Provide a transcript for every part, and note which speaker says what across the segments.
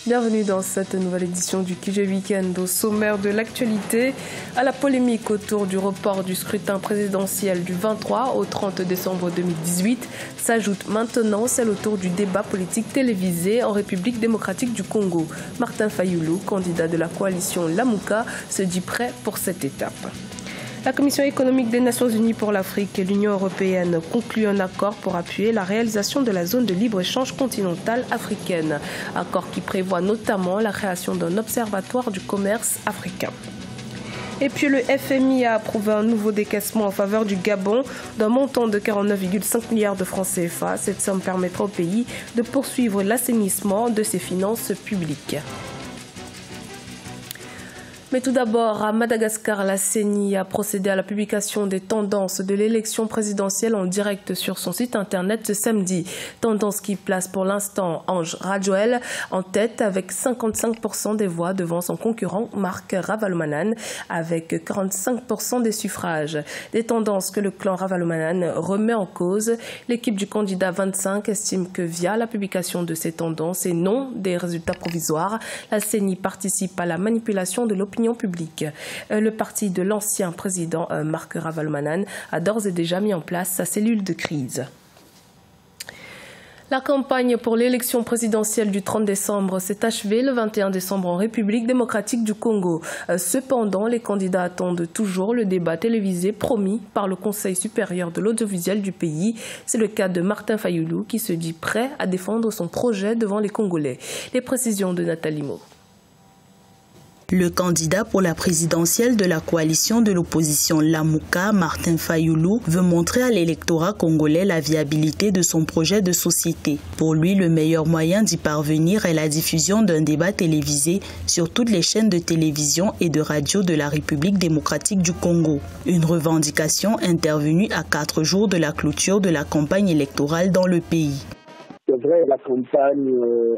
Speaker 1: Bienvenue dans cette nouvelle édition du QG Weekend. Au sommaire de l'actualité, à la polémique autour du report du scrutin présidentiel du 23 au 30 décembre 2018, s'ajoute maintenant celle autour du débat politique télévisé en République démocratique du Congo. Martin Fayulu, candidat de la coalition Lamuka, se dit prêt pour cette étape. La Commission économique des Nations Unies pour l'Afrique et l'Union européenne concluent un accord pour appuyer la réalisation de la zone de libre-échange continentale africaine. Accord qui prévoit notamment la création d'un observatoire du commerce africain. Et puis le FMI a approuvé un nouveau décaissement en faveur du Gabon d'un montant de 49,5 milliards de francs CFA. Cette somme permettra au pays de poursuivre l'assainissement de ses finances publiques. Mais tout d'abord, à Madagascar, la CENI a procédé à la publication des tendances de l'élection présidentielle en direct sur son site internet ce samedi. Tendance qui place pour l'instant Ange Radjoel en tête avec 55% des voix devant son concurrent Marc Ravalomanane avec 45% des suffrages. Des tendances que le clan Ravalomanane remet en cause. L'équipe du candidat 25 estime que via la publication de ces tendances et non des résultats provisoires, la CENI participe à la manipulation de l'opinion publique. Le parti de l'ancien président Marc Ravalomanane a d'ores et déjà mis en place sa cellule de crise. La campagne pour l'élection présidentielle du 30 décembre s'est achevée le 21 décembre en République démocratique du Congo. Cependant, les candidats attendent toujours le débat télévisé promis par le Conseil supérieur de l'audiovisuel du pays. C'est le cas de Martin Fayulu qui se dit prêt à défendre son projet devant les Congolais. Les précisions de Nathalie Mo.
Speaker 2: Le candidat pour la présidentielle de la coalition de l'opposition Lamuka, Martin Fayulu, veut montrer à l'électorat congolais la viabilité de son projet de société. Pour lui, le meilleur moyen d'y parvenir est la diffusion d'un débat télévisé sur toutes les chaînes de télévision et de radio de la République démocratique du Congo. Une revendication intervenue à 4 jours de la clôture de la campagne électorale dans le pays.
Speaker 3: C'est vrai, la campagne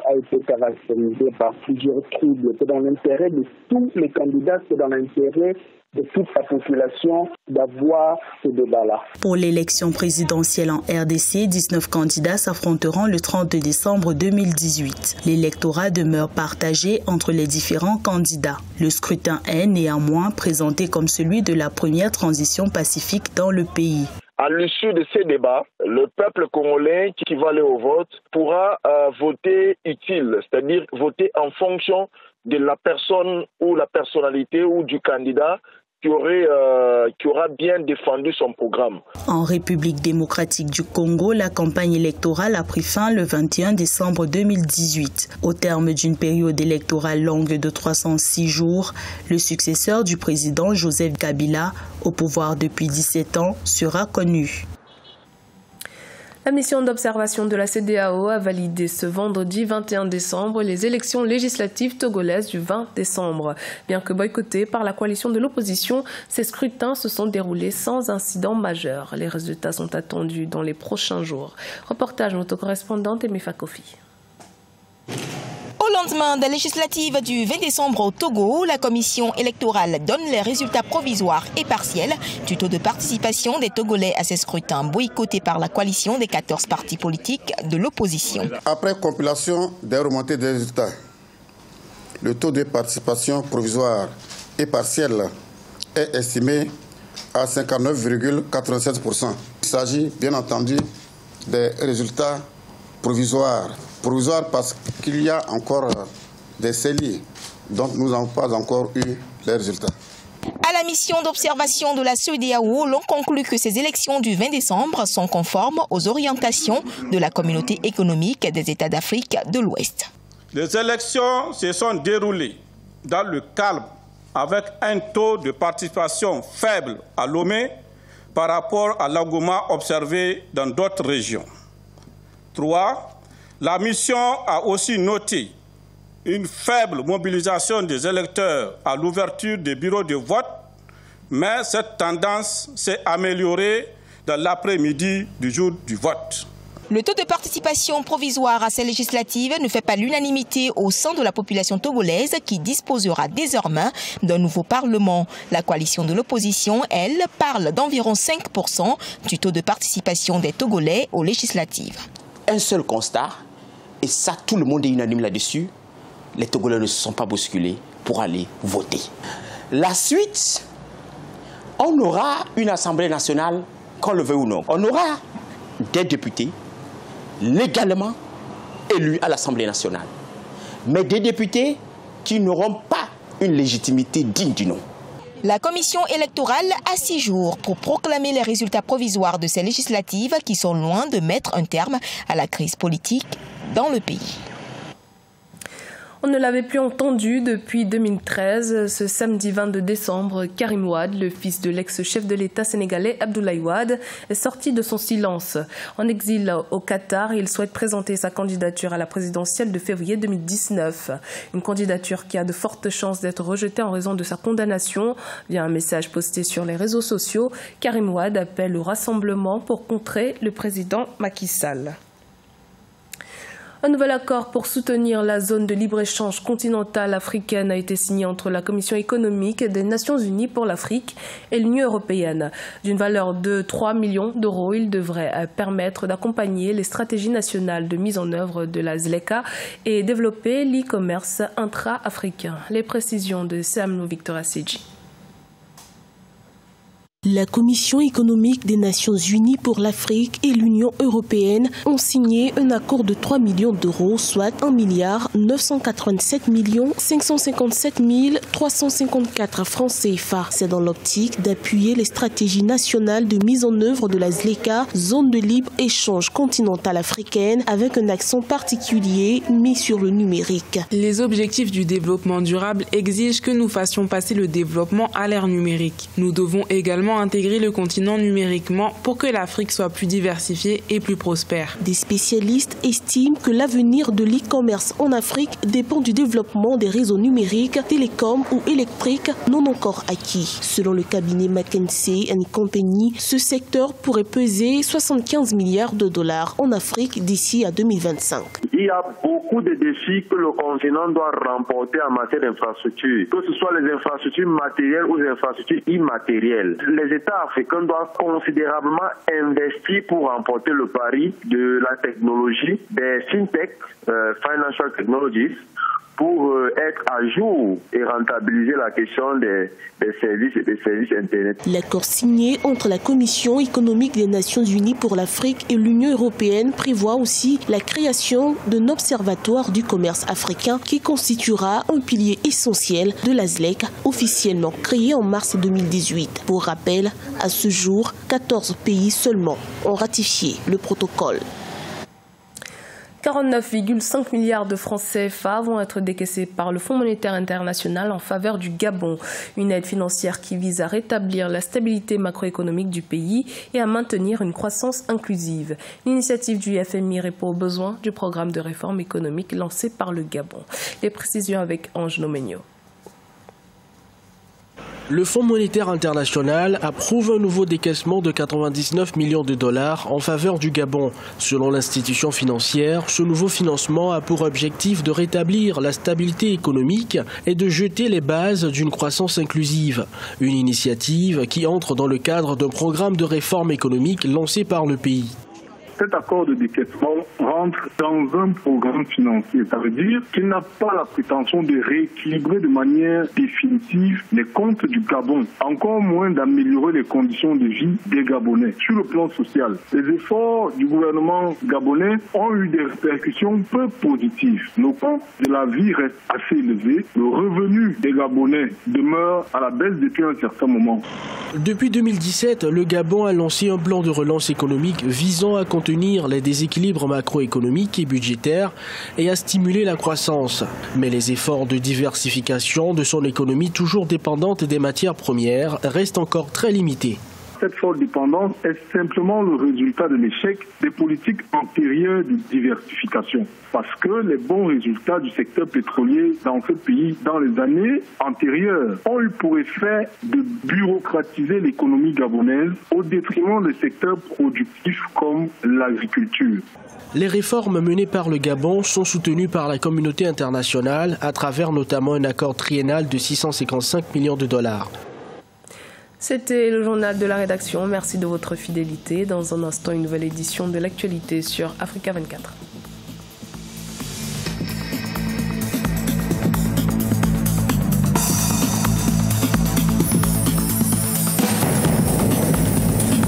Speaker 3: a été caractérisée par plusieurs troubles. C'est dans l'intérêt de tous les candidats, c'est dans l'intérêt de toute la population d'avoir ce débat-là.
Speaker 2: Pour l'élection présidentielle en RDC, 19 candidats s'affronteront le 30 décembre 2018. L'électorat demeure partagé entre les différents candidats. Le scrutin est néanmoins présenté comme celui de la première transition pacifique dans le pays.
Speaker 4: À l'issue de ces débats, le peuple congolais qui va aller au vote pourra voter utile, c'est-à-dire voter en fonction de la personne ou la personnalité ou du candidat qui aura bien défendu son programme.
Speaker 2: En République démocratique du Congo, la campagne électorale a pris fin le 21 décembre 2018. Au terme d'une période électorale longue de 306 jours, le successeur du président Joseph Kabila, au pouvoir depuis 17 ans, sera connu.
Speaker 1: La mission d'observation de la CEDEAO a validé ce vendredi 21 décembre les élections législatives togolaises du 20 décembre. Bien que boycottés par la coalition de l'opposition, ces scrutins se sont déroulés sans incident majeur. Les résultats sont attendus dans les prochains jours. Reportage de notre correspondante Emifa Kofi.
Speaker 5: Au lendemain des législatives du 20 décembre au Togo, la commission électorale donne les résultats provisoires et partiels du taux de participation des Togolais à ces scrutins boycottés par la coalition des 14 partis politiques de l'opposition.
Speaker 6: Après compilation des remontées des résultats, le taux de participation provisoire et partielle est estimé à 59,87%. Il s'agit bien entendu des résultats provisoires. Provisoire parce qu'il y a encore des scellés, donc nous n'avons pas encore eu les résultats.
Speaker 5: À la mission d'observation de la CEDEAO, l'on conclut que ces élections du 20 décembre sont conformes aux orientations de la communauté économique des États d'Afrique de l'Ouest.
Speaker 7: Les élections se sont déroulées dans le calme avec un taux de participation faible à Lomé par rapport à l'engouement observé dans d'autres régions. 3. La mission a aussi noté une faible mobilisation des électeurs à l'ouverture des bureaux de vote, mais cette tendance s'est améliorée dans l'après-midi du jour du vote.
Speaker 5: Le taux de participation provisoire à ces législatives ne fait pas l'unanimité au sein de la population togolaise qui disposera désormais d'un nouveau parlement. La coalition de l'opposition, elle, parle d'environ 5% du taux de participation des Togolais aux législatives.
Speaker 8: Un seul constat, et ça tout le monde est unanime là-dessus, les Togolais ne se sont pas bousculés pour aller voter. La suite, on aura une Assemblée nationale, qu'on le veuille ou non. On aura des députés légalement élus à l'Assemblée nationale, mais des députés qui n'auront pas une légitimité digne du nom.
Speaker 5: La commission électorale a 6 jours pour proclamer les résultats provisoires de ces législatives qui sont loin de mettre un terme à la crise politique dans le pays.
Speaker 1: On ne l'avait plus entendu depuis 2013. Ce samedi 22 décembre, Karim Wade, le fils de l'ex-chef de l'État sénégalais Abdoulaye Wade, est sorti de son silence. En exil au Qatar, il souhaite présenter sa candidature à la présidentielle de février 2019. Une candidature qui a de fortes chances d'être rejetée en raison de sa condamnation. Via un message posté sur les réseaux sociaux, Karim Wade appelle au rassemblement pour contrer le président Macky Sall. Un nouvel accord pour soutenir la zone de libre-échange continentale africaine a été signé entre la Commission économique des Nations Unies pour l'Afrique et l'Union européenne. D'une valeur de 3 millions d'euros, il devrait permettre d'accompagner les stratégies nationales de mise en œuvre de la ZLECA et développer l'e-commerce intra-africain. Les précisions de Sam Victor Assidji.
Speaker 9: La Commission économique des Nations Unies pour l'Afrique et l'Union européenne ont signé un accord de 3 millions d'euros, soit 1,987 557 354 francs CFA. C'est dans l'optique d'appuyer les stratégies nationales de mise en œuvre de la ZLECA, zone de libre-échange continentale africaine, avec un accent particulier mis sur le numérique.
Speaker 10: Les objectifs du développement durable exigent que nous fassions passer le développement à l'ère numérique. Nous devons également intégrer le continent numériquement pour que l'Afrique soit plus diversifiée et plus prospère.
Speaker 9: Des spécialistes estiment que l'avenir de l'e-commerce en Afrique dépend du développement des réseaux numériques, télécoms ou électriques non encore acquis. Selon le cabinet McKinsey & Company, ce secteur pourrait peser 75 milliards de dollars en Afrique d'ici à 2025.
Speaker 11: Il y a beaucoup de défis que le continent doit remporter en matière d'infrastructures, que ce soit les infrastructures matérielles ou les infrastructures immatérielles. Les États africains doivent considérablement investir pour remporter le pari de la technologie, des fintech, financial technologies, pour être à jour et rentabiliser la question des services Internet.
Speaker 9: L'accord signé entre la Commission économique des Nations Unies pour l'Afrique et l'Union européenne prévoit aussi la création d'un observatoire du commerce africain qui constituera un pilier essentiel de la ZLECA, officiellement créé en mars 2018. Pour rappel, à ce jour, 14 pays seulement ont ratifié le protocole.
Speaker 1: 49,5 milliards de francs CFA vont être décaissés par le Fonds monétaire international en faveur du Gabon. Une aide financière qui vise à rétablir la stabilité macroéconomique du pays et à maintenir une croissance inclusive. L'initiative du FMI répond aux besoins du programme de réforme économique lancé par le Gabon. Les précisions avec Ange Nomenio.
Speaker 12: Le Fonds monétaire international approuve un nouveau décaissement de 99 millions de dollars en faveur du Gabon. Selon l'institution financière, ce nouveau financement a pour objectif de rétablir la stabilité économique et de jeter les bases d'une croissance inclusive. Une initiative qui entre dans le cadre d'un programme de réforme économique lancé par le pays.
Speaker 13: Cet accord de décaissement rentre dans un programme financier. Ça veut dire qu'il n'a pas la prétention de rééquilibrer de manière définitive les comptes du Gabon, encore moins d'améliorer les conditions de vie des Gabonais. Sur le plan social, les efforts du gouvernement gabonais ont eu des répercussions peu positives. Le coût de la vie reste assez élevé. Le revenu des Gabonais demeure à la baisse depuis un certain moment.
Speaker 12: Depuis 2017, le Gabon a lancé un plan de relance économique visant à contenir les déséquilibres macroéconomiques et budgétaires et à stimuler la croissance. Mais les efforts de diversification de son économie, toujours dépendante des matières premières, restent encore très limités.
Speaker 13: Cette forte dépendance est simplement le résultat de l'échec des politiques antérieures de diversification. Parce que les bons résultats du secteur pétrolier dans ce pays, dans les années antérieures, ont eu pour effet de bureaucratiser l'économie gabonaise au détriment des secteurs productifs comme l'agriculture.
Speaker 12: Les réformes menées par le Gabon sont soutenues par la communauté internationale à travers notamment un accord triennal de 655 millions de dollars.
Speaker 1: C'était le journal de la rédaction. Merci de votre fidélité. Dans un instant, une nouvelle édition de l'actualité sur Africa 24.